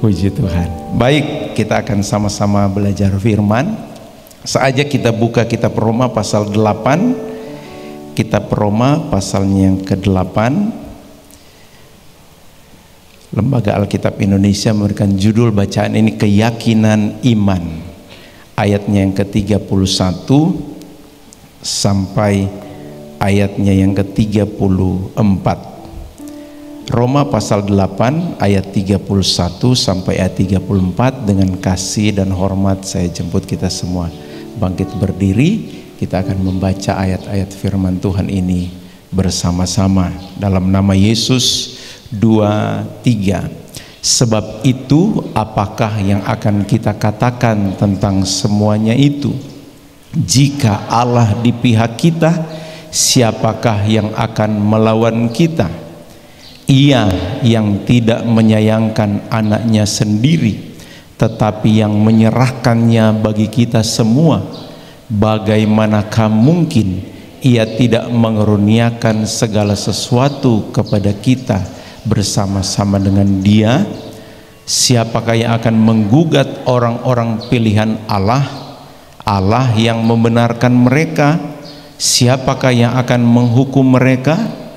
Puji Tuhan. Baik, kita akan sama-sama belajar firman. Saja kita buka kitab Roma pasal 8. Kitab Roma pasalnya yang ke-8. Lembaga Alkitab Indonesia memberikan judul bacaan ini keyakinan iman. Ayatnya yang ke-31 sampai ayatnya yang ke-34. Roma pasal 8 ayat 31 sampai ayat 34. Dengan kasih dan hormat saya jemput kita semua bangkit berdiri. Kita akan membaca ayat-ayat firman Tuhan ini bersama-sama dalam nama Yesus. 2, 3. Sebab itu apakah yang akan kita katakan tentang semuanya itu? Jika Allah di pihak kita, siapakah yang akan melawan kita? Ia yang tidak menyayangkan anaknya sendiri, tetapi yang menyerahkannya bagi kita semua, bagaimanakah mungkin ia tidak mengaruniakan segala sesuatu kepada kita bersama-sama dengan Dia? Siapakah yang akan menggugat orang-orang pilihan Allah? Allah yang membenarkan mereka. Siapakah yang akan menghukum mereka?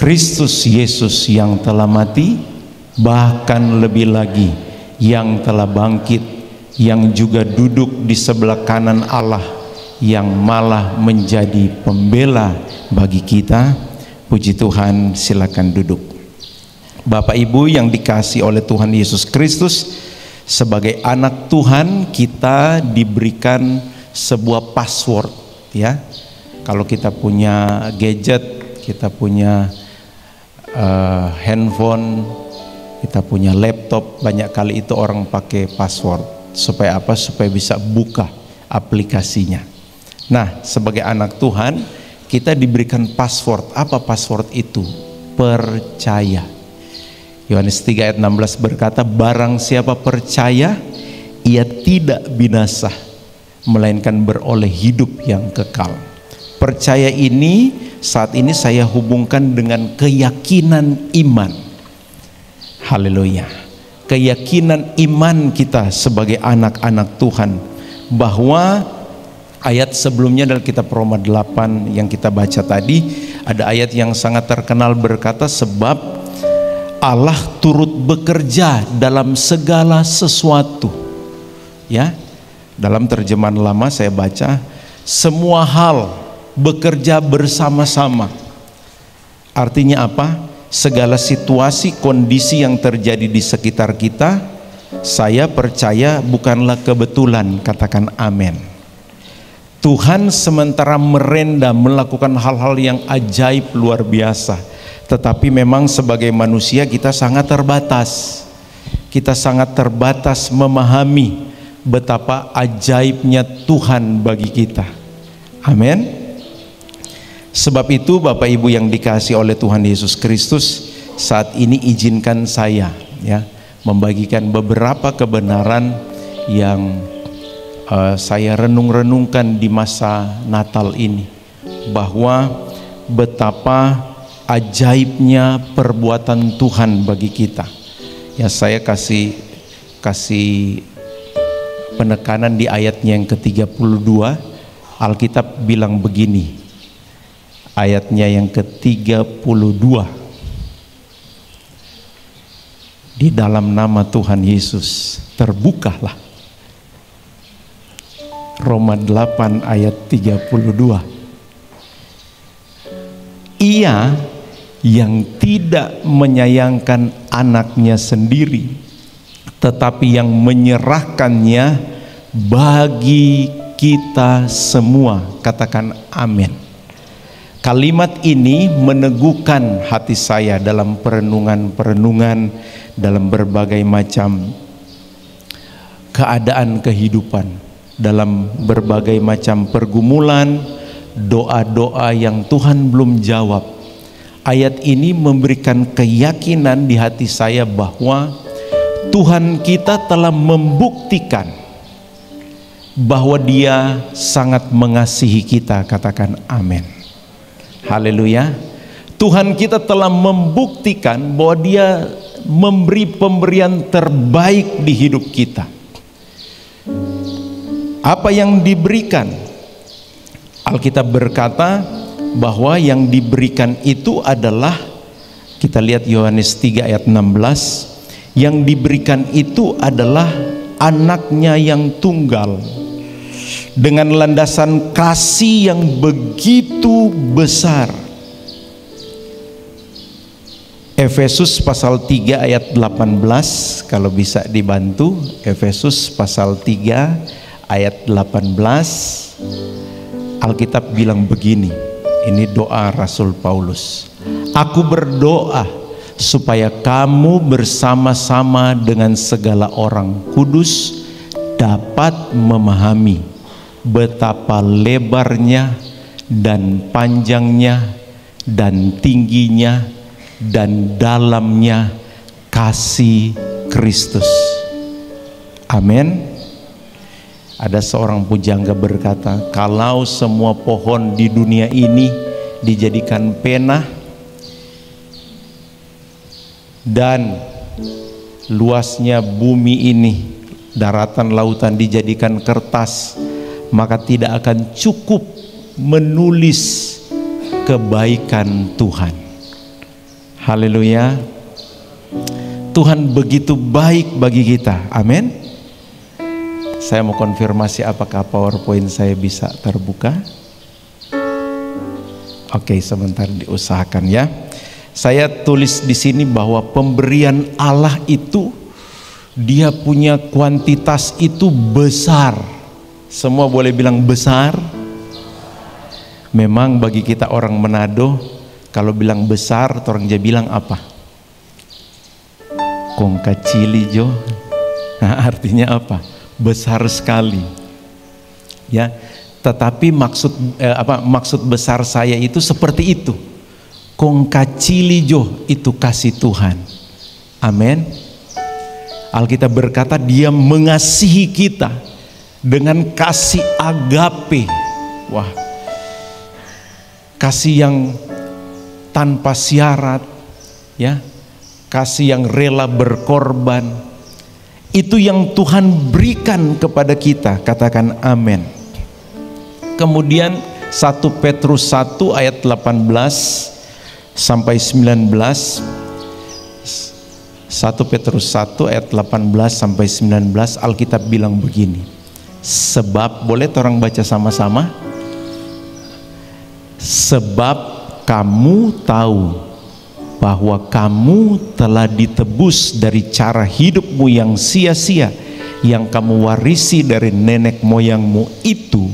Kristus Yesus yang telah mati, bahkan lebih lagi yang telah bangkit, yang juga duduk di sebelah kanan Allah, yang malah menjadi pembela bagi kita. Puji Tuhan, silakan duduk. Bapak Ibu yang dikasihi oleh Tuhan Yesus Kristus, sebagai anak Tuhan kita diberikan sebuah password, ya. Kalau kita punya gadget, kita punya handphone, kita punya laptop, banyak kali itu orang pakai password. Supaya apa? Supaya bisa buka aplikasinya. Nah, sebagai anak Tuhan kita diberikan password. Apa password itu? Percaya. Yohanes 3 ayat 16 berkata, barang siapa percaya, ia tidak binasa, melainkan beroleh hidup yang kekal. Percaya ini saat ini saya hubungkan dengan keyakinan iman. Haleluya. Keyakinan iman kita sebagai anak-anak Tuhan, bahwa ayat sebelumnya dalam kitab Roma 8 yang kita baca tadi, ada ayat yang sangat terkenal berkata, sebab Allah turut bekerja dalam segala sesuatu. Ya, dalam terjemahan lama saya baca, semua hal bekerja bersama-sama. Artinya apa? Segala situasi, kondisi yang terjadi di sekitar kita, saya percaya bukanlah kebetulan. Katakan amin. Tuhan sementara merenda melakukan hal-hal yang ajaib luar biasa. Tetapi memang sebagai manusia kita sangat terbatas. Kita sangat terbatas memahami betapa ajaibnya Tuhan bagi kita. Amin. Sebab itu Bapak Ibu yang dikasihi oleh Tuhan Yesus Kristus, saat ini izinkan saya membagikan beberapa kebenaran yang saya renung-renungkan di masa Natal ini, bahwa betapa ajaibnya perbuatan Tuhan bagi kita. Ya, saya kasih penekanan di ayatnya yang ke-32. Alkitab bilang begini, ayatnya yang ke-32, di dalam nama Tuhan Yesus terbukalah. Roma 8 ayat 32. Ia yang tidak menyayangkan anaknya sendiri, tetapi yang menyerahkannya bagi kita semua. Katakan amin. Kalimat ini meneguhkan hati saya dalam perenungan-perenungan dalam berbagai macam keadaan kehidupan, dalam berbagai macam pergumulan, doa-doa yang Tuhan belum jawab. Ayat ini memberikan keyakinan di hati saya bahwa Tuhan kita telah membuktikan bahwa Dia sangat mengasihi kita. Katakan amin. Haleluya. Tuhan kita telah membuktikan bahwa Dia memberi pemberian terbaik di hidup kita. Apa yang diberikan? Alkitab berkata bahwa yang diberikan itu adalah, kita lihat Yohanes 3 ayat 16, yang diberikan itu adalah anaknya yang tunggal dengan landasan kasih yang begitu besar. Efesus pasal 3 ayat 18, kalau bisa dibantu. Efesus pasal 3 ayat 18, Alkitab bilang begini, ini doa Rasul Paulus. Aku berdoa supaya kamu bersama-sama dengan segala orang kudus dapat memahami betapa lebarnya dan panjangnya dan tingginya dan dalamnya kasih Kristus. Amin. Ada seorang pujangga berkata, kalau semua pohon di dunia ini dijadikan pena dan luasnya bumi ini, daratan lautan dijadikan kertas, maka tidak akan cukup menulis kebaikan Tuhan. Haleluya. Tuhan begitu baik bagi kita. Amin. Saya mau konfirmasi apakah PowerPoint saya bisa terbuka. Oke, sebentar diusahakan ya. Saya tulis di sini bahwa pemberian Allah itu, dia punya kuantitas itu besar. Semua boleh bilang besar. Memang bagi kita orang Manado, kalau bilang besar, orang dia bilang apa? Kong kacili jo. Nah, artinya apa? Besar sekali. Ya, tetapi maksud besar saya itu seperti itu. Kong kacili jo, itu kasih Tuhan. Amin. Alkitab berkata dia mengasihi kita dengan kasih agape. Wah, kasih yang tanpa syarat, ya, kasih yang rela berkorban. Itu yang Tuhan berikan kepada kita. Katakan amin. Kemudian 1 Petrus 1 ayat 18 sampai 19. 1 Petrus 1 ayat 18 sampai 19, Alkitab bilang begini. Sebab, boleh orang baca sama-sama? Sebab kamu tahu bahwa kamu telah ditebus dari cara hidupmu yang sia-sia yang kamu warisi dari nenek moyangmu itu,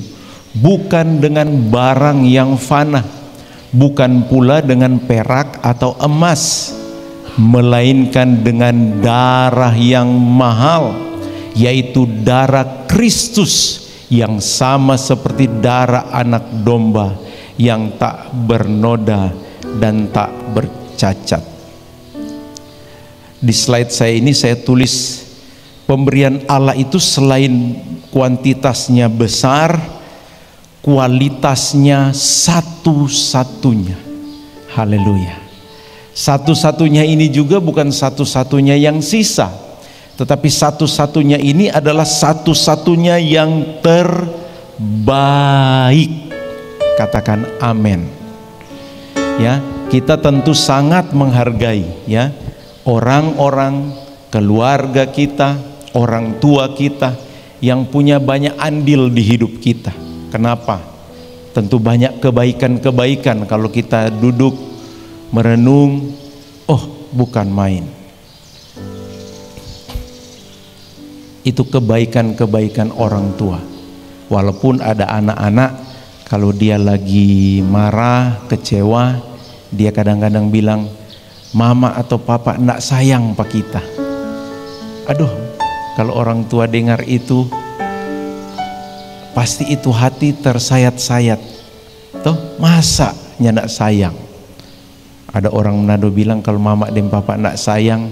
bukan dengan barang yang fana, bukan pula dengan perak atau emas, melainkan dengan darah yang mahal, yaitu darah Kristus yang sama seperti darah anak domba yang tak bernoda dan tak bercacat. Di slide saya ini saya tulis pemberian Allah itu selain kuantitasnya besar, kualitasnya satu-satunya. Haleluya. Satu-satunya ini juga bukan satu-satunya yang sisa, tetapi satu-satunya ini adalah satu-satunya yang terbaik. Katakan amin. Ya, kita tentu sangat menghargai ya orang-orang, keluarga kita, orang tua kita yang punya banyak andil di hidup kita. Kenapa? Tentu banyak kebaikan-kebaikan kalau kita duduk merenung, oh bukan main. Itu kebaikan-kebaikan orang tua. Walaupun ada anak-anak, kalau dia lagi marah, kecewa, dia kadang-kadang bilang, mama atau papa enggak sayang pak kita. Aduh, kalau orang tua dengar itu, pasti itu hati tersayat-sayat. Toh, masa enggak sayang? Ada orang Manado bilang kalau mama dan papa enggak sayang,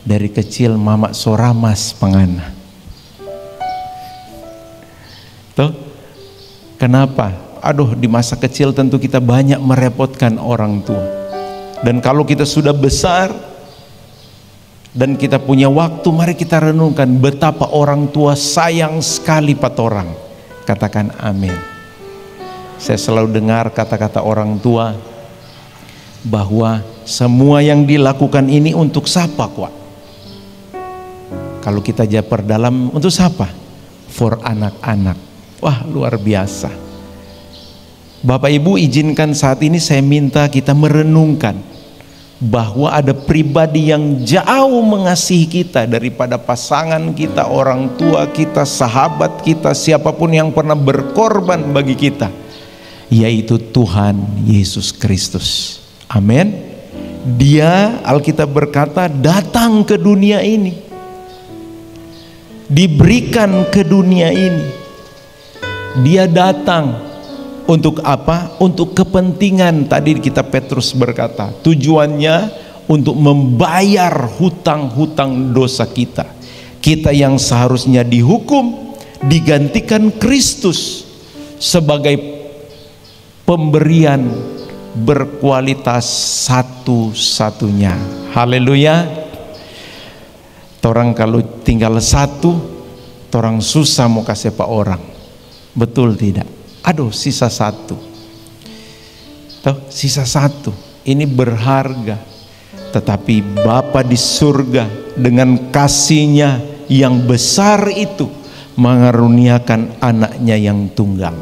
dari kecil mama soramas pangana. Toh, kenapa? Aduh, di masa kecil tentu kita banyak merepotkan orang tua. Dan kalau kita sudah besar dan kita punya waktu, mari kita renungkan betapa orang tua sayang sekali pada orang. Katakan amin. Saya selalu dengar kata-kata orang tua bahwa semua yang dilakukan ini untuk siapa kok? Kalau kita perdalam, untuk siapa? For anak-anak. Wah, luar biasa. Bapak Ibu, izinkan saat ini saya minta kita merenungkan bahwa ada pribadi yang jauh mengasihi kita daripada pasangan kita, orang tua kita, sahabat kita, siapapun yang pernah berkorban bagi kita, yaitu Tuhan Yesus Kristus. Amin. Dia, Alkitab berkata, datang ke dunia ini, diberikan ke dunia ini. Dia datang untuk apa? Untuk kepentingan, tadi kita Petrus berkata, tujuannya untuk membayar hutang-hutang dosa kita. Kita yang seharusnya dihukum, digantikan Kristus sebagai pemberian berkualitas satu-satunya. Haleluya. Orang kalau tinggal satu, orang susah mau kasih apa orang. Betul tidak? Aduh, sisa satu. Tuh, sisa satu. Ini berharga. Tetapi Bapa di surga dengan kasih-Nya yang besar itu mengaruniakan anaknya yang tunggal.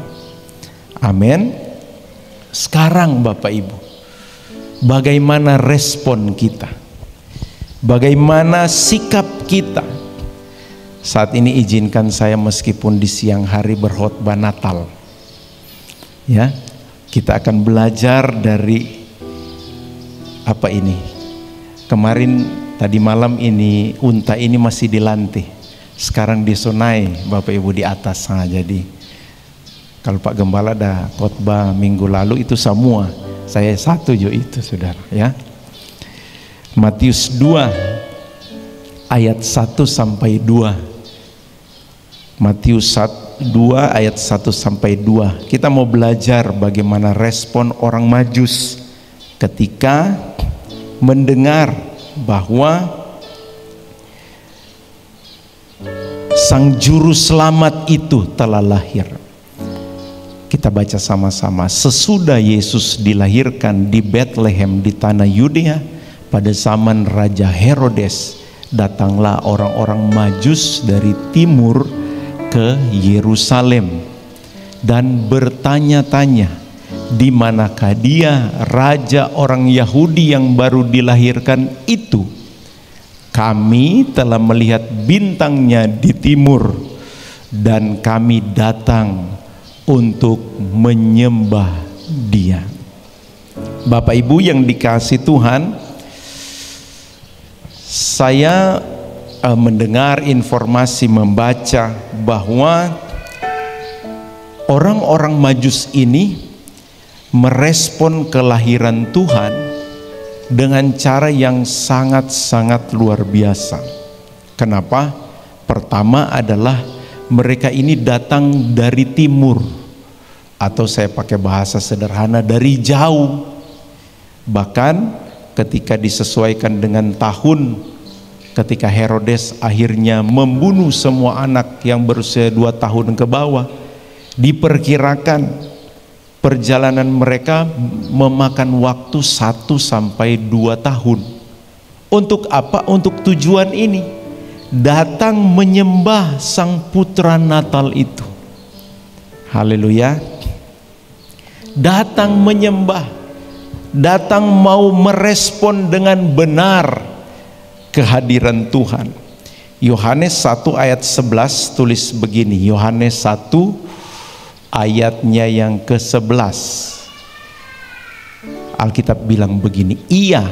Amin. Sekarang Bapak Ibu, bagaimana respon kita? Bagaimana sikap kita? Saat ini izinkan saya meskipun di siang hari berkhotbah Natal. Ya, kita akan belajar dari apa ini? Kemarin tadi malam ini unta ini masih dilantik. Sekarang disunai Bapak Ibu di atas. Nah, jadi kalau Pak Gembala ada khotbah minggu lalu itu semua. Saya satu jo itu, Saudara, ya. Matius 2 ayat 1 sampai 2. Matius 2 ayat 1 sampai 2. Kita mau belajar bagaimana respon orang Majus ketika mendengar bahwa Sang Juru Selamat itu telah lahir. Kita baca sama-sama. Sesudah Yesus dilahirkan di Bethlehem di tanah Yudea pada zaman Raja Herodes, datanglah orang-orang Majus dari timur ke Yerusalem dan bertanya-tanya, di manakah dia, raja orang Yahudi yang baru dilahirkan itu? Kami telah melihat bintangnya di timur dan kami datang untuk menyembah dia. Bapak Ibu yang dikasihi Tuhan, saya mendengar informasi, membaca bahwa orang-orang Majus ini merespon kelahiran Tuhan dengan cara yang sangat-sangat luar biasa. Kenapa? Pertama adalah mereka ini datang dari timur, atau saya pakai bahasa sederhana, dari jauh. Bahkan ketika disesuaikan dengan tahun, ketika Herodes akhirnya membunuh semua anak yang berusia 2 tahun ke bawah, diperkirakan perjalanan mereka memakan waktu 1 sampai 2 tahun. Untuk apa? Untuk tujuan ini, datang menyembah Sang Putra Natal itu. Haleluya. Datang menyembah, datang mau merespon dengan benar kehadiran Tuhan. Yohanes 1 ayat 11 tulis begini, Yohanes 1 ayatnya yang ke-11. Alkitab bilang begini, Ia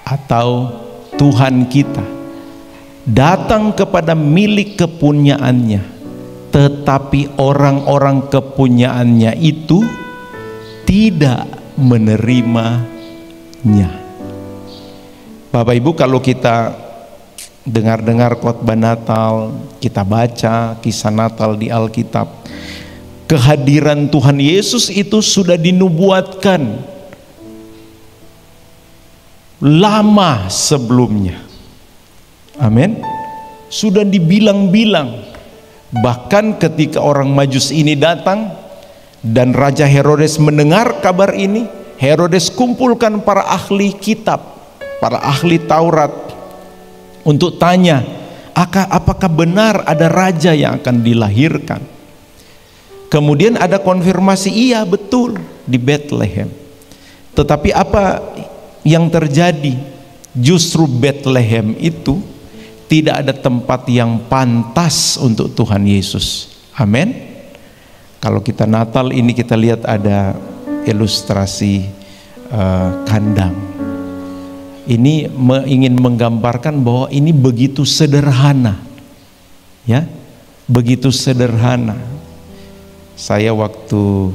atau Tuhan kita datang kepada milik kepunyaannya, tetapi orang-orang kepunyaannya itu tidak menerimanya. Bapak Ibu, kalau kita dengar-dengar khotbah Natal, kita baca kisah Natal di Alkitab, kehadiran Tuhan Yesus itu sudah dinubuatkan lama sebelumnya. Amin. Sudah dibilang-bilang. Bahkan ketika orang Majus ini datang dan Raja Herodes mendengar kabar ini, Herodes kumpulkan para ahli kitab, para ahli Taurat untuk tanya, apakah benar ada raja yang akan dilahirkan? Kemudian ada konfirmasi, iya betul, di Bethlehem. Tetapi apa yang terjadi? Justru Bethlehem itu tidak ada tempat yang pantas untuk Tuhan Yesus. Amin. Kalau kita Natal ini kita lihat ada ilustrasi kandang. Ini ingin menggambarkan bahwa ini begitu sederhana, ya, begitu sederhana. Saya waktu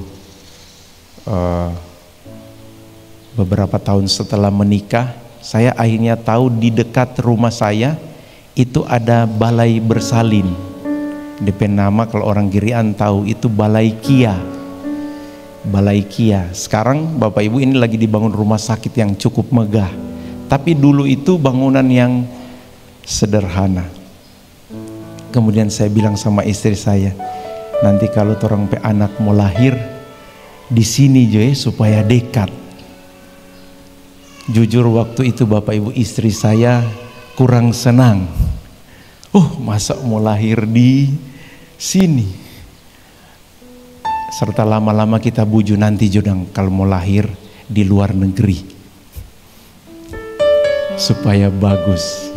beberapa tahun setelah menikah, saya akhirnya tahu di dekat rumah saya itu ada balai bersalin. DP nama kalau orang Girian tahu itu Balai Kia. Balai Kia. Sekarang Bapak Ibu ini lagi dibangun rumah sakit yang cukup megah. Tapi dulu itu bangunan yang sederhana. Kemudian saya bilang sama istri saya, nanti kalau orang pe anak mau lahir di sini Joy supaya dekat. Jujur waktu itu Bapak Ibu istri saya kurang senang. Masa mau lahir di sini? Serta lama-lama kita buju nanti Jodang kalau mau lahir di luar negeri supaya bagus.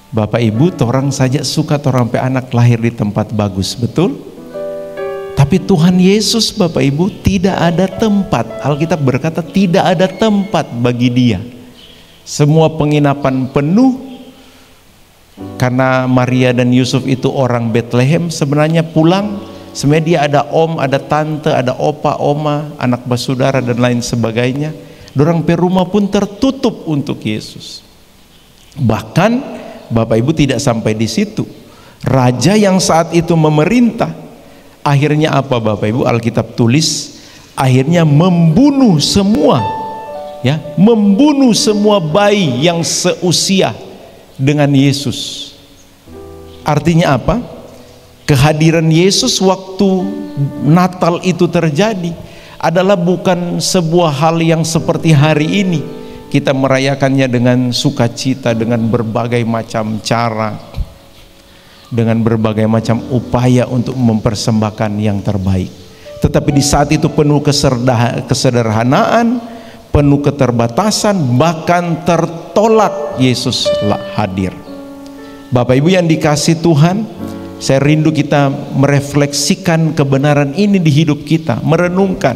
Bapak Ibu, torang saja suka torang pe anak lahir di tempat bagus, betul? Tapi Tuhan Yesus Bapak Ibu tidak ada tempat. Alkitab berkata tidak ada tempat bagi dia. Semua penginapan penuh. Karena Maria dan Yusuf itu orang Bethlehem, sebenarnya pulang sebenarnya dia ada om, ada tante, ada opa, oma, anak bersaudara dan lain sebagainya. Dorang pe rumah pun tertutup untuk Yesus. Bahkan Bapak Ibu tidak sampai di situ. Raja yang saat itu memerintah, akhirnya apa Bapak Ibu? Alkitab tulis, akhirnya membunuh semua, ya, membunuh semua bayi yang seusia dengan Yesus. Artinya apa? Kehadiran Yesus waktu Natal itu terjadi adalah bukan sebuah hal yang seperti hari ini kita merayakannya dengan sukacita, dengan berbagai macam cara, dengan berbagai macam upaya untuk mempersembahkan yang terbaik. Tetapi di saat itu penuh kesederhanaan, penuh keterbatasan, bahkan tertolak Yesus hadir. Bapak Ibu yang dikasih Tuhan, saya rindu kita merefleksikan kebenaran ini di hidup kita, merenungkan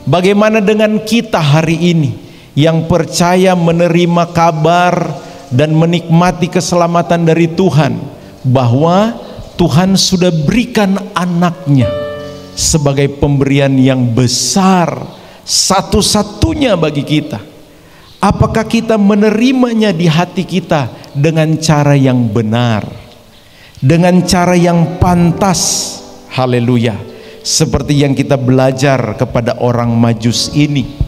bagaimana dengan kita hari ini yang percaya menerima kabar dan menikmati keselamatan dari Tuhan, bahwa Tuhan sudah berikan anaknya sebagai pemberian yang besar, satu-satunya bagi kita. Apakah kita menerimanya di hati kita dengan cara yang benar, dengan cara yang pantas? Haleluya. Seperti yang kita belajar kepada orang Majus ini,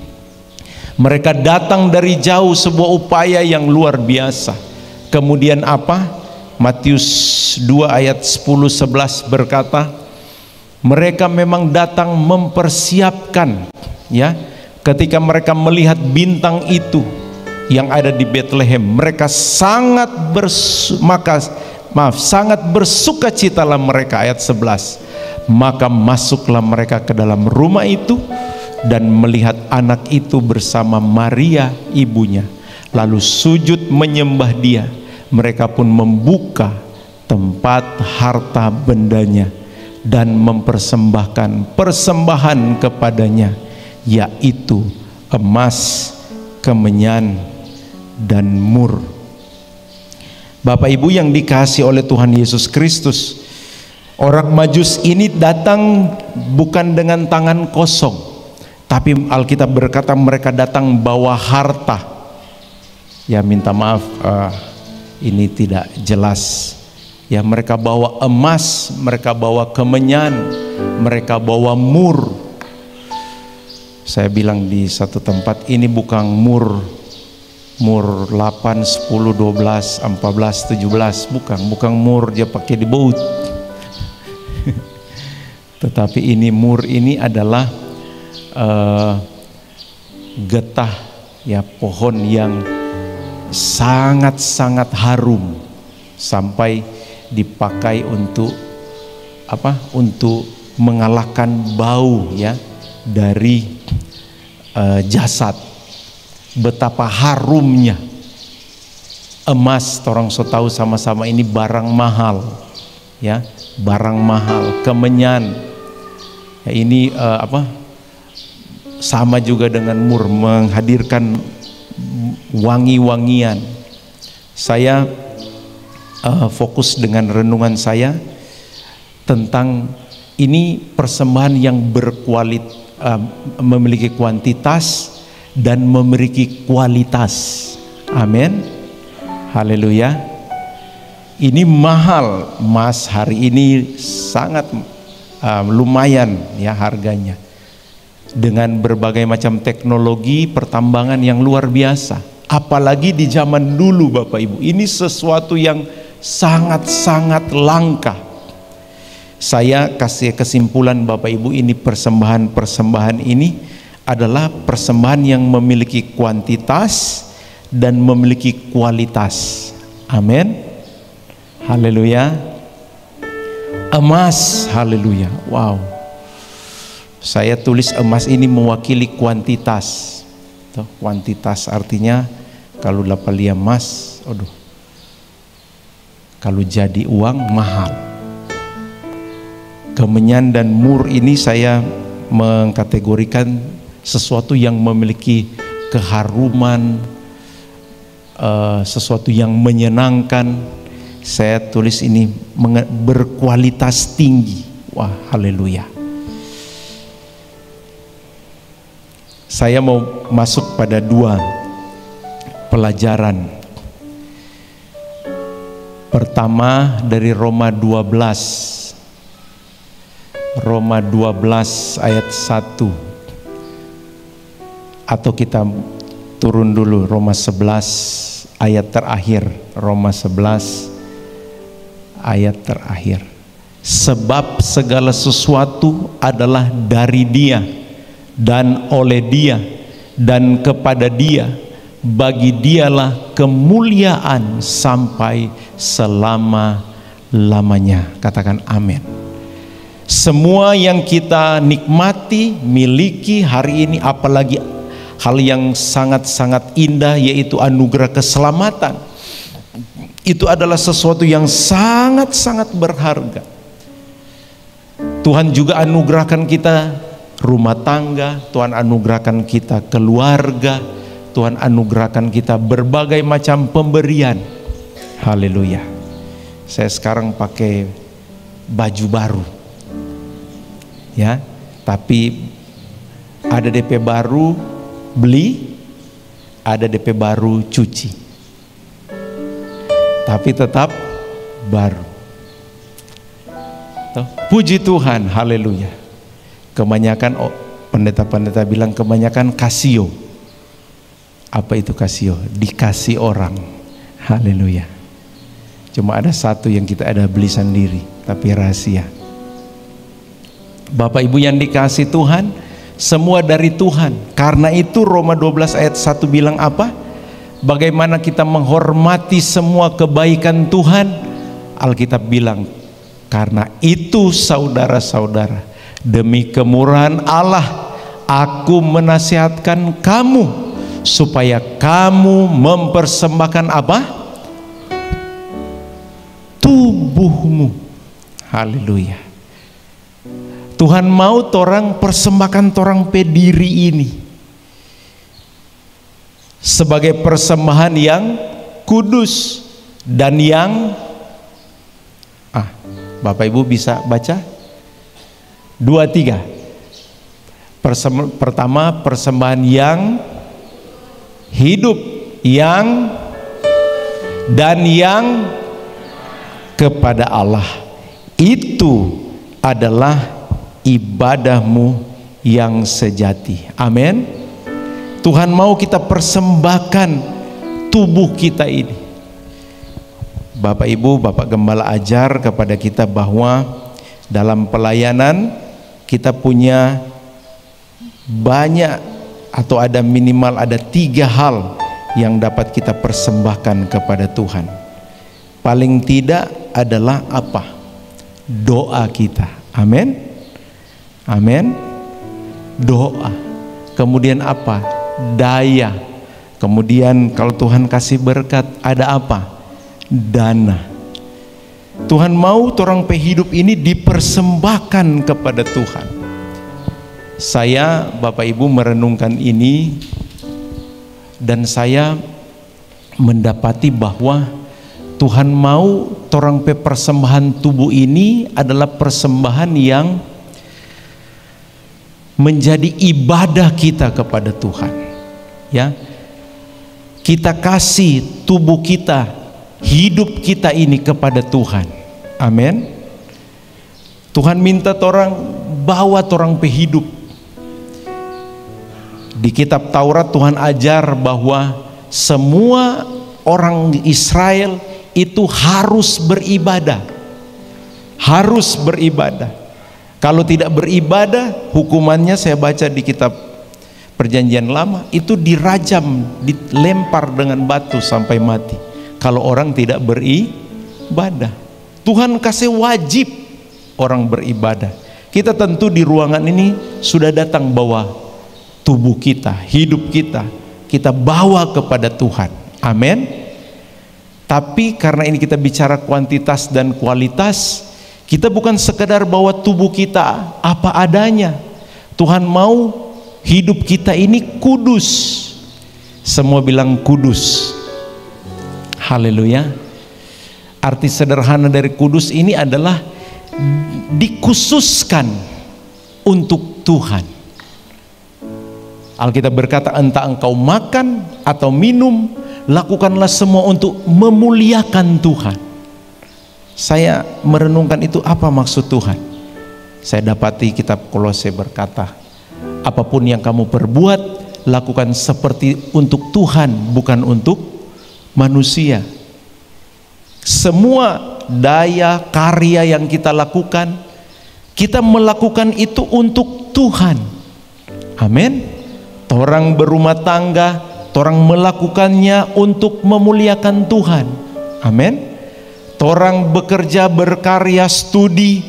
mereka datang dari jauh, sebuah upaya yang luar biasa. Kemudian apa? Matius 2 ayat 10-11 berkata, mereka memang datang mempersiapkan, ya. Ketika mereka melihat bintang itu yang ada di Bethlehem, mereka sangat bersukacitalah mereka. Ayat 11, maka masuklah mereka ke dalam rumah itu dan melihat anak itu bersama Maria ibunya, lalu sujud menyembah dia. Mereka pun membuka tempat harta bendanya dan mempersembahkan persembahan kepadanya, yaitu emas, kemenyan, dan mur. Bapak Ibu yang dikasihi oleh Tuhan Yesus Kristus, orang Majus ini datang bukan dengan tangan kosong, tapi Alkitab berkata mereka datang bawa harta. Ya, minta maaf, ini tidak jelas. Ya, mereka bawa emas, mereka bawa kemenyan, mereka bawa mur. Saya bilang di satu tempat, ini bukan mur mur 8, 10, 12, 14, 17, bukan mur dia pakai di baut. Tetapi ini mur ini adalah getah ya, pohon yang sangat-sangat harum sampai dipakai untuk apa? Untuk mengalahkan bau ya dari jasad. Betapa harumnya. Emas, orang so tahu sama-sama ini barang mahal ya, barang mahal. Kemenyan ya, ini sama juga dengan mur, menghadirkan wangi-wangian. Saya fokus dengan renungan saya tentang ini persembahan yang memiliki kuantitas dan memiliki kualitas. Amin. Haleluya. Ini mahal, emas hari ini sangat lumayan ya harganya. Dengan berbagai macam teknologi pertambangan yang luar biasa. Apalagi di zaman dulu Bapak Ibu, ini sesuatu yang sangat-sangat langka. Saya kasih kesimpulan Bapak Ibu, ini persembahan ini adalah persembahan yang memiliki kuantitas dan memiliki kualitas. Amin. Haleluya. Emas, haleluya. Wow. Saya tulis emas ini mewakili kuantitas. Kuantitas artinya kalau dapat lihat emas, kalau jadi uang mahal. Kemenyan dan mur ini saya mengkategorikan sesuatu yang memiliki keharuman, sesuatu yang menyenangkan. Saya tulis ini berkualitas tinggi. Wah, haleluya. Saya mau masuk pada 2 pelajaran. Pertama dari Roma 12. Roma 12 ayat 1. Atau kita turun dulu Roma 11 ayat terakhir. Roma 11 ayat terakhir. Sebab segala sesuatu adalah dari Dia dan oleh Dia dan kepada Dia, bagi Dialah kemuliaan sampai selama-lamanya. Katakan amin. Semua yang kita nikmati, miliki hari ini, apalagi hal yang sangat-sangat indah, yaitu anugerah keselamatan, itu adalah sesuatu yang sangat-sangat berharga. Tuhan juga anugerahkan kita rumah tangga, Tuhan anugerahkan kita keluarga, Tuhan anugerahkan kita berbagai macam pemberian. Haleluya. Saya sekarang pakai baju baru ya, tapi ada DP baru beli, ada DP baru cuci, tapi tetap baru. Puji Tuhan, haleluya. Kebanyakan pendeta-pendeta bilang kebanyakan Casio. Apa itu Casio? Dikasih orang. Haleluya. Cuma ada satu yang kita ada beli sendiri, tapi rahasia. Bapak Ibu yang dikasih Tuhan, semua dari Tuhan. Karena itu Roma 12 ayat 1 bilang apa? Bagaimana kita menghormati semua kebaikan Tuhan? Alkitab bilang, karena itu saudara-saudara, demi kemurahan Allah, aku menasihatkan kamu supaya kamu mempersembahkan apa? Tubuhmu. Haleluya. Tuhan mau torang persembahkan torang pe diri ini sebagai persembahan yang kudus dan yang Bapak Ibu bisa baca 2-3. Pertama, persembahan yang hidup, yang dan yang kepada Allah. Itu adalah ibadahmu yang sejati. Amin. Tuhan mau kita persembahkan tubuh kita ini. Bapak Ibu, Bapak Gembala ajar kepada kita bahwa dalam pelayanan kita punya banyak atau ada minimal ada 3 hal yang dapat kita persembahkan kepada Tuhan. Paling tidak adalah apa? Doa kita. Amin. Amin. Doa. Kemudian apa? Daya. Kemudian kalau Tuhan kasih berkat, ada apa? Dana. Tuhan mau orang hidup ini dipersembahkan kepada Tuhan. Saya, Bapak Ibu, merenungkan ini dan saya mendapati bahwa Tuhan mau orang persembahan tubuh ini adalah persembahan yang menjadi ibadah kita kepada Tuhan. Ya, kita kasih tubuh kita, hidup kita ini kepada Tuhan. Amin. Tuhan minta orang bawa orang hidup. Di kitab Taurat Tuhan ajar bahwa semua orang Israel itu harus beribadah. Harus beribadah. Kalau tidak beribadah, hukumannya saya baca di kitab Perjanjian Lama, itu dirajam, dilempar dengan batu sampai mati. Kalau orang tidak beribadah, Tuhan kasih wajib orang beribadah. Kita tentu di ruangan ini sudah datang bawa tubuh kita, hidup kita, kita bawa kepada Tuhan. Amin. Tapi karena ini kita bicara kuantitas dan kualitas, kita bukan sekedar bawa tubuh kita apa adanya. Tuhan mau hidup kita ini kudus. Semua bilang kudus. Haleluya. Arti sederhana dari kudus ini adalah dikhususkan untuk Tuhan. Alkitab berkata, entah engkau makan atau minum, lakukanlah semua untuk memuliakan Tuhan. Saya merenungkan itu, apa maksud Tuhan? Saya dapati kitab Kolose berkata, apapun yang kamu perbuat, lakukan seperti untuk Tuhan, bukan untuk manusia. Semua daya, karya yang kita lakukan, kita melakukan itu untuk Tuhan. Amin. Orang berumah tangga, orang melakukannya untuk memuliakan Tuhan. Amin. Orang bekerja, berkarya, studi,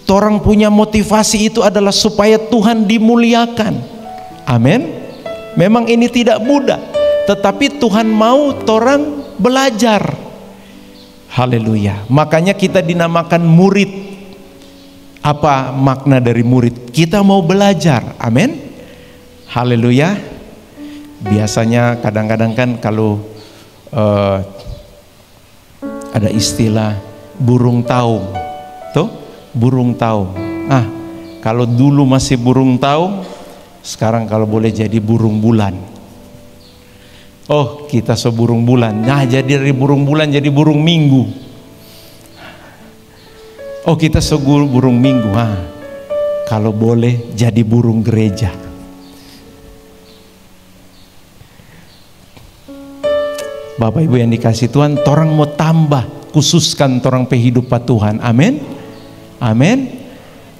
orang punya motivasi itu adalah supaya Tuhan dimuliakan. Amin. Memang ini tidak mudah, tetapi Tuhan mau orang belajar. Haleluya. Makanya kita dinamakan murid. Apa makna dari murid? Kita mau belajar. Amin. Haleluya. Biasanya kadang-kadang kan kalau ada istilah burung taung, tuh burung taung. Kalau dulu masih burung taung, sekarang kalau boleh jadi burung bulan. Oh, kita burung bulan. Nah, jadi dari burung bulan jadi burung minggu. Oh, kita burung minggu. Kalau boleh jadi burung gereja. Bapak Ibu yang dikasih Tuhan, torang mau tambah, khususkan torang kehidupan Tuhan. Amin. Amin.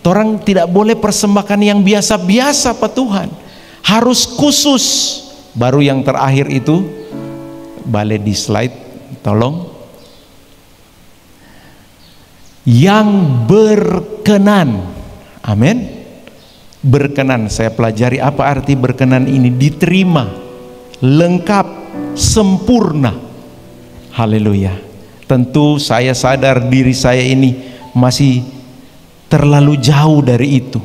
Torang tidak boleh persembahkan yang biasa-biasa Pak Tuhan. Harus khusus. Baru yang terakhir itu, boleh di slide, tolong. Yang berkenan. Amin. Berkenan, saya pelajari apa arti berkenan ini. Diterima, lengkap, sempurna. Haleluya. Tentu saya sadar diri saya ini masih terlalu jauh dari itu,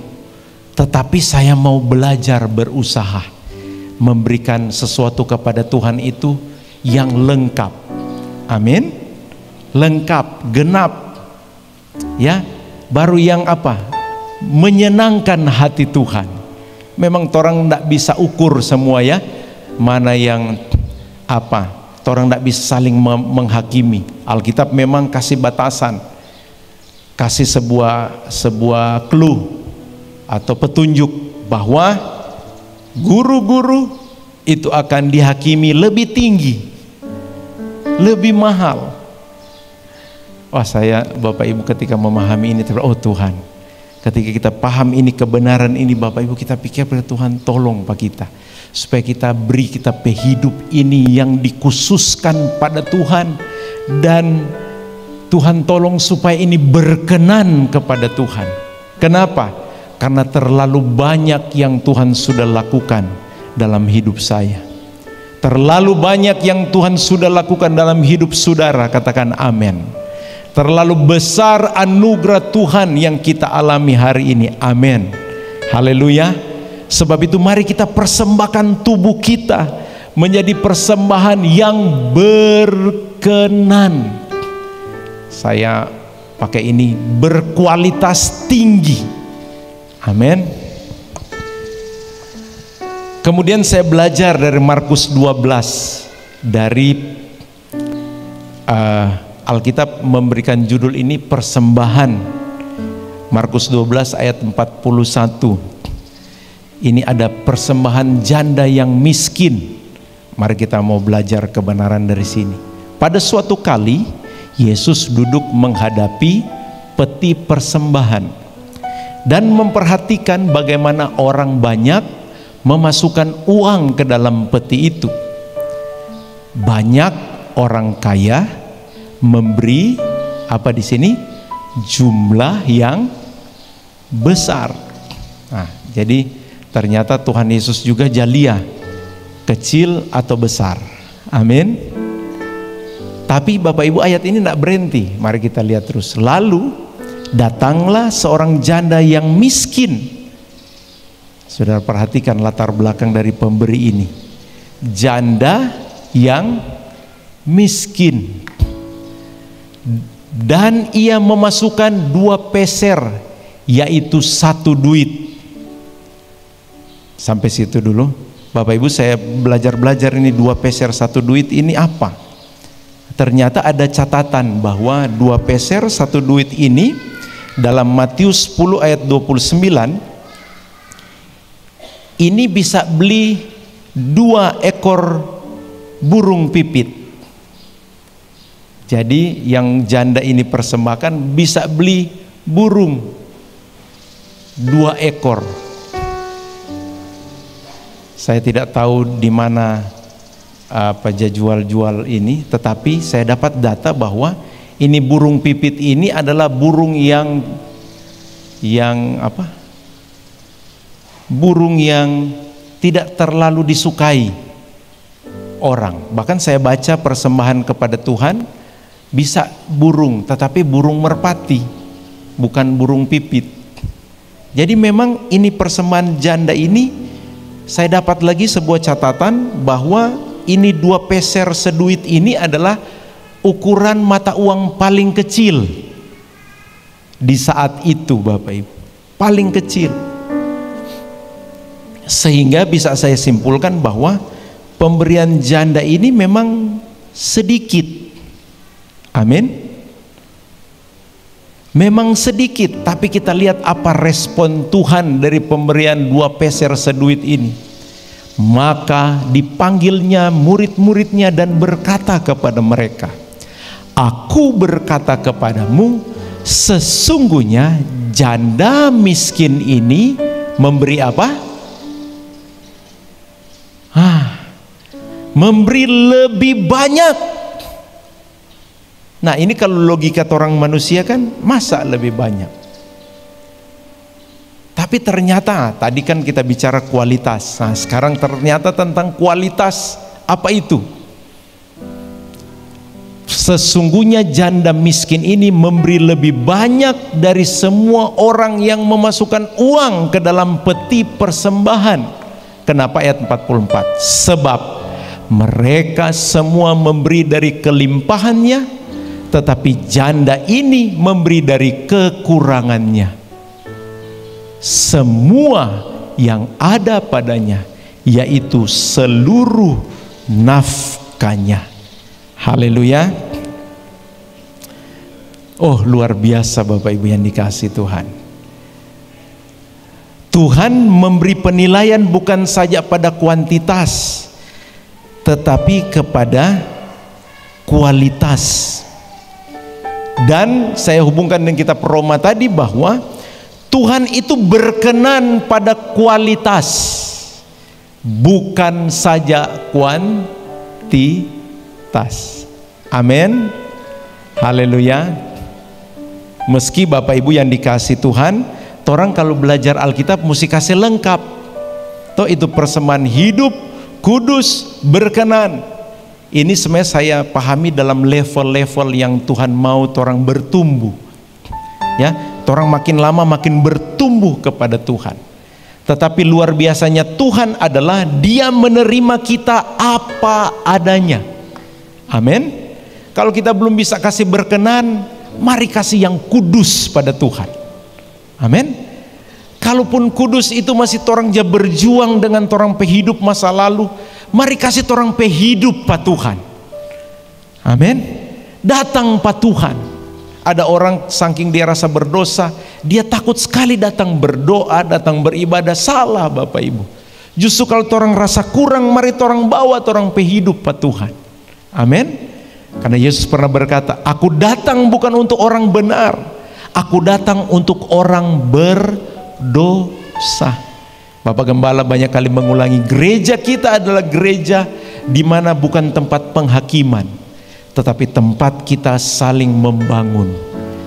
tetapi saya mau belajar, berusaha memberikan sesuatu kepada Tuhan itu yang lengkap. Amin. Lengkap, genap. Ya, baru yang apa? Menyenangkan hati Tuhan. Memang orang tidak bisa ukur semua ya, mana yang apa, orang tidak bisa saling menghakimi. Alkitab memang kasih batasan, kasih sebuah clue atau petunjuk bahwa guru-guru itu akan dihakimi lebih tinggi lebih mahal. Wah, saya Bapak Ibu ketika memahami ini, oh Tuhan, ketika kita paham ini, kebenaran ini Bapak Ibu, kita pikir Tuhan tolong Pak kita, supaya kita beri kita hidup ini yang dikhususkan pada Tuhan, dan Tuhan tolong supaya ini berkenan kepada Tuhan. Kenapa? Karena terlalu banyak yang Tuhan sudah lakukan dalam hidup saya. Terlalu banyak yang Tuhan sudah lakukan dalam hidup saudara, katakan amin. Terlalu besar anugerah Tuhan yang kita alami hari ini, amin. Haleluya. Sebab itu mari kita persembahkan tubuh kita menjadi persembahan yang berkenan. Saya pakai ini, berkualitas tinggi, amin. Kemudian saya belajar dari Markus 12, dari Alkitab memberikan judul ini persembahan. Markus 12 ayat 41. Ini ada persembahan janda yang miskin. Mari kita mau belajar kebenaran dari sini. Pada suatu kali Yesus duduk menghadapi peti persembahan dan memperhatikan bagaimana orang banyak memasukkan uang ke dalam peti itu. Banyak orang kaya memberi apa di sini? Jumlah yang besar. Nah, jadi ternyata Tuhan Yesus juga jalia, kecil atau besar. Amin. Tapi Bapak Ibu, ayat ini tidak berhenti. Mari kita lihat terus. Lalu datanglah seorang janda yang miskin. Saudara perhatikan latar belakang dari pemberi ini. Janda yang miskin. Dan ia memasukkan 2 peser, yaitu 1 duit. Sampai situ dulu Bapak Ibu, saya belajar ini 2 peser 1 duit ini apa? Ternyata ada catatan bahwa 2 peser 1 duit ini dalam Matius 10 ayat 29 ini bisa beli 2 ekor burung pipit. Jadi yang janda ini persembahkan bisa beli burung 2 ekor. Saya tidak tahu di mana jual ini, tetapi saya dapat data bahwa ini burung pipit ini adalah burung yang burung yang tidak terlalu disukai orang. Bahkan saya baca persembahan kepada Tuhan bisa burung, tetapi burung merpati, bukan burung pipit. Jadi memang ini persembahan janda ini, saya dapat lagi sebuah catatan bahwa ini 2 peser seduit ini adalah ukuran mata uang paling kecil di saat itu Bapak Ibu, paling kecil. Sehingga bisa saya simpulkan bahwa pemberian janda ini memang sedikit. Amin. Memang sedikit, tapi kita lihat apa respon Tuhan dari pemberian 2 peser seduit ini. Maka dipanggilnya murid-muridnya dan berkata kepada mereka, Aku berkata kepadamu, sesungguhnya janda miskin ini memberi apa? Memberi lebih banyak. Nah, ini kalau logika orang manusia kan, masa lebih banyak? Tapi ternyata tadi kan kita bicara kualitas. Nah, sekarang ternyata tentang kualitas. Apa itu? Sesungguhnya janda miskin ini memberi lebih banyak dari semua orang yang memasukkan uang ke dalam peti persembahan. Kenapa ayat 44? Sebab mereka semua memberi dari kelimpahannya, tetapi janda ini memberi dari kekurangannya. Semua yang ada padanya, yaitu seluruh nafkahnya. Haleluya. Oh, luar biasa Bapak Ibu yang dikasihi Tuhan. Tuhan memberi penilaian bukan saja pada kuantitas, tetapi kepada kualitas. Dan saya hubungkan dengan kitab Roma tadi bahwa Tuhan itu berkenan pada kualitas, bukan saja kuantitas. Amin. Haleluya. Meski Bapak Ibu yang dikasih Tuhan, orang kalau belajar Alkitab mesti kasih lengkap. Toh itu persembahan hidup, kudus, berkenan. Ini sebenarnya saya pahami dalam level-level yang Tuhan mau orang bertumbuh. Ya, orang makin lama makin bertumbuh kepada Tuhan. Tetapi luar biasanya Tuhan adalah Dia menerima kita apa adanya. Amin. Kalau kita belum bisa kasih berkenan, mari kasih yang kudus pada Tuhan. Amin. Kalaupun kudus itu masih orang dia berjuang dengan orang pehidup masa lalu, mari kasih orang pehidup Pak Tuhan. Amin. Datang Pak Tuhan. Ada orang saking dia rasa berdosa, dia takut sekali datang berdoa, datang beribadah. Salah Bapak Ibu. Justru kalau orang rasa kurang, mari orang bawa orang pehidup Pak Tuhan. Amin. Karena Yesus pernah berkata, aku datang bukan untuk orang benar, aku datang untuk orang berdosa. Bapak Gembala banyak kali mengulangi, gereja kita adalah gereja di mana bukan tempat penghakiman, tetapi tempat kita saling membangun,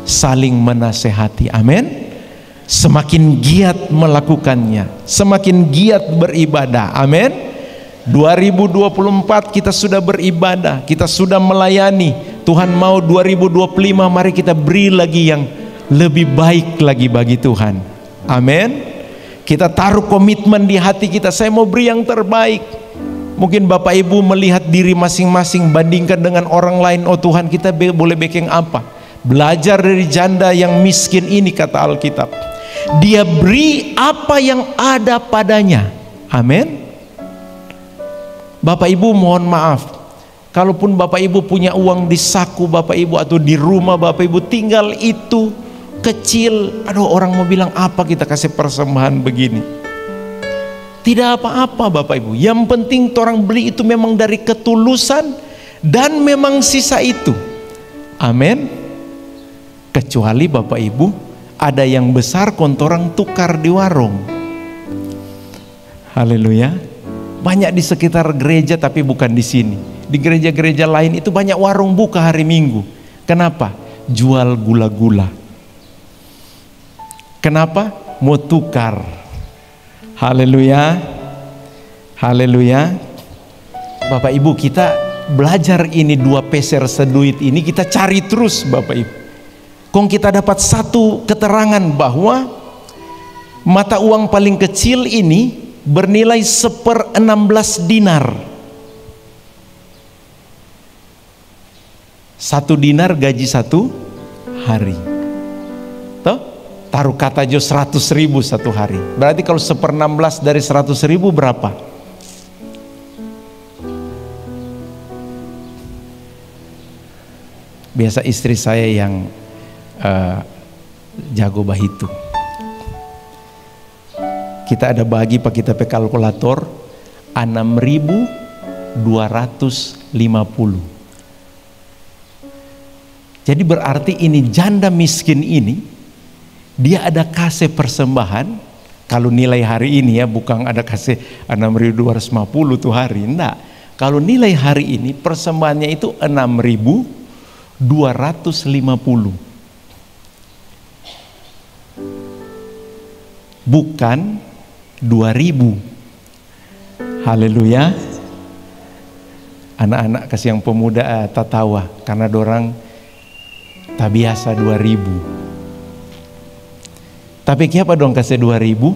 saling menasehati. Amin. Semakin giat melakukannya, semakin giat beribadah. Amin. 2024 kita sudah beribadah, kita sudah melayani. Tuhan mau 2025 mari kita beri lagi yang lebih baik lagi bagi Tuhan. Amin. Kita taruh komitmen di hati kita, saya mau beri yang terbaik. Mungkin Bapak Ibu melihat diri masing-masing, bandingkan dengan orang lain. Oh Tuhan, kita boleh bikin apa? Belajar dari janda yang miskin ini, kata Alkitab. Dia beri apa yang ada padanya. Amin. Bapak Ibu mohon maaf, kalaupun Bapak Ibu punya uang di saku Bapak Ibu atau di rumah Bapak Ibu tinggal itu kecil, aduh orang mau bilang apa kita kasih persembahan begini. Tidak apa-apa Bapak Ibu, yang penting orang beli itu memang dari ketulusan dan memang sisa itu. Amin. Kecuali Bapak Ibu ada yang besar kontorang tukar di warung. Haleluya. Banyak di sekitar gereja tapi bukan di sini. Di gereja-gereja lain itu banyak warung buka hari Minggu. Kenapa? Jual gula-gula. Kenapa? Mau tukar. Haleluya. Haleluya. Bapak Ibu, kita belajar ini 2 peser seduit ini, kita cari terus Bapak Ibu. Kong kita dapat satu keterangan bahwa mata uang paling kecil ini bernilai 1/16 dinar. 1 dinar gaji 1 hari. Toh? Taruh kata jo 100.000 1 hari. Berarti kalau 1/16 dari 100.000 berapa? Biasa istri saya yang jago bahitung. Kita ada bagi pak kita pakai kalkulator 6.250. Jadi berarti ini janda miskin ini dia ada kasih persembahan. Kalau nilai hari ini ya, bukan ada kasih 6.250 tuh hari, enggak. Kalau nilai hari ini persembahannya itu 6.250. Bukan 2.000. Haleluya. Anak-anak kasih yang pemuda tatawa karena dorang tak biasa 2.000. Tapi kenapa dong kasih 2.000?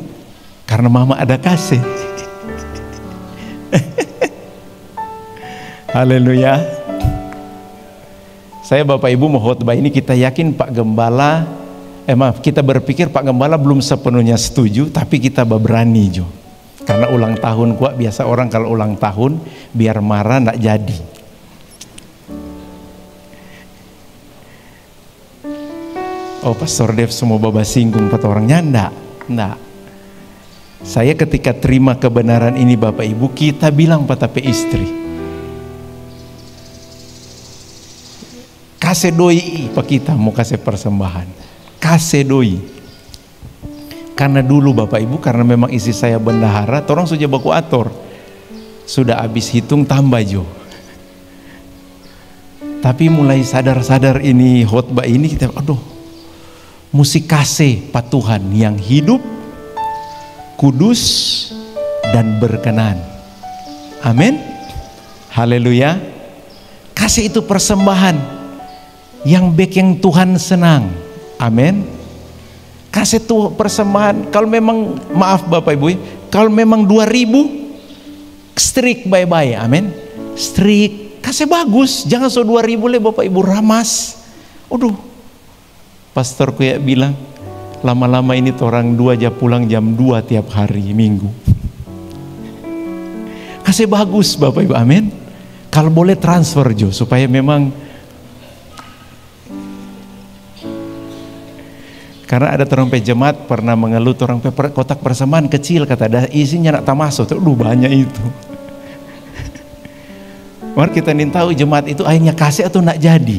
Karena mama ada kasih. Haleluya. Saya Bapak Ibu mau khotbah ini, kita yakin Pak Gembala kita berpikir Pak Gembala belum sepenuhnya setuju, tapi kita berani jo. Karena ulang tahun kuat, biasa orang kalau ulang tahun biar marah ndak jadi. Oh Pastor Dev semua baba singgung pada orangnya, ndak. Saya ketika terima kebenaran ini Bapak Ibu, kita bilang pada istri, kasih doi pak kita mau kasih persembahan, kasih doi. Karena dulu Bapak Ibu, karena memang isi saya bendahara, orang sudah baku atur, sudah habis hitung tambah jo. Tapi mulai sadar-sadar ini khotbah ini kita, aduh, mesti kasih pak Tuhan yang hidup, kudus dan berkenan. Amin. Haleluya. Kasih itu persembahan yang bikin Tuhan senang. Amin. Kasih tuh persembahan. Kalau memang, maaf Bapak Ibu, kalau memang 2.000, strik bye-bye. Amin. Strik, kasih bagus. Jangan so 2.000 le Bapak Ibu ramas. Aduh, pastorku ya bilang, lama-lama ini orang 2 aja pulang jam 2 tiap hari Minggu. Kasih bagus Bapak Ibu, amin. Kalau boleh transfer jo, supaya memang, karena ada orang jemaat pernah mengeluh, orang kotak persembahan kecil, kata ada isinya nak tamasuk, aduh banyak itu. Mari kita ingin tahu jemaat itu akhirnya kasih atau nak jadi.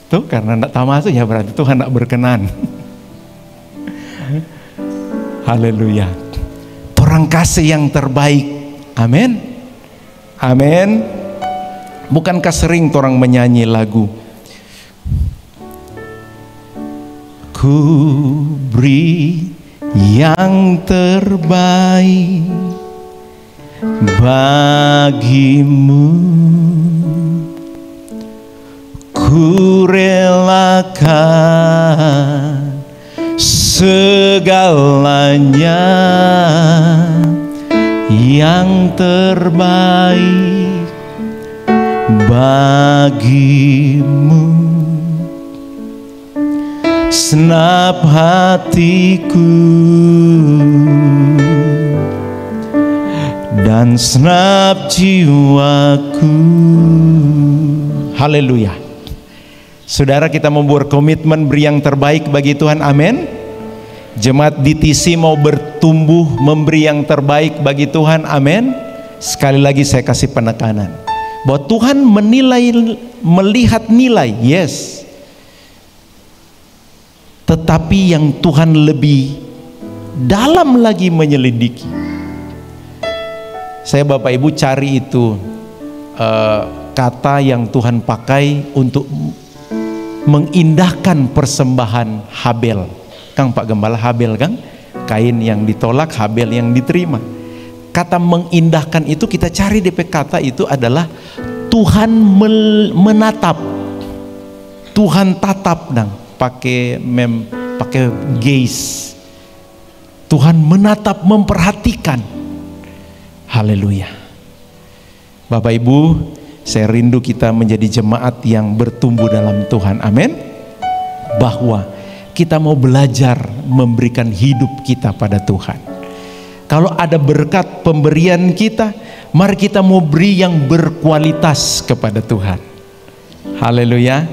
Tuh karena nak tamasuk ya berarti Tuhan nak berkenan. Haleluya. Orang kasih yang terbaik. Amin. Amin. Bukankah sering orang menyanyi lagu, ku beri yang terbaik bagimu, ku relakan segalanya yang terbaik bagimu. Senap hatiku dan senap jiwaku. Haleluya. Saudara, kita mau berkomitmen beri yang terbaik bagi Tuhan. Amin. Jemaat DTC mau bertumbuh memberi yang terbaik bagi Tuhan. Amin. Sekali lagi saya kasih penekanan bahwa Tuhan melihat nilai, yes. Tetapi yang Tuhan lebih dalam lagi menyelidiki. Saya Bapak Ibu cari itu kata yang Tuhan pakai untuk mengindahkan persembahan Habel. Kang Pak Gembala, Habel Kang, Kain yang ditolak, Habel yang diterima. Kata mengindahkan itu kita cari DP kata itu adalah Tuhan menatap, Tuhan tatap dang, pakai gaze. Tuhan menatap, memperhatikan. Haleluya. Bapak Ibu, saya rindu kita menjadi jemaat yang bertumbuh dalam Tuhan. Amin. Bahwa kita mau belajar memberikan hidup kita pada Tuhan. Kalau ada berkat pemberian kita, mari kita mau beri yang berkualitas kepada Tuhan. Haleluya.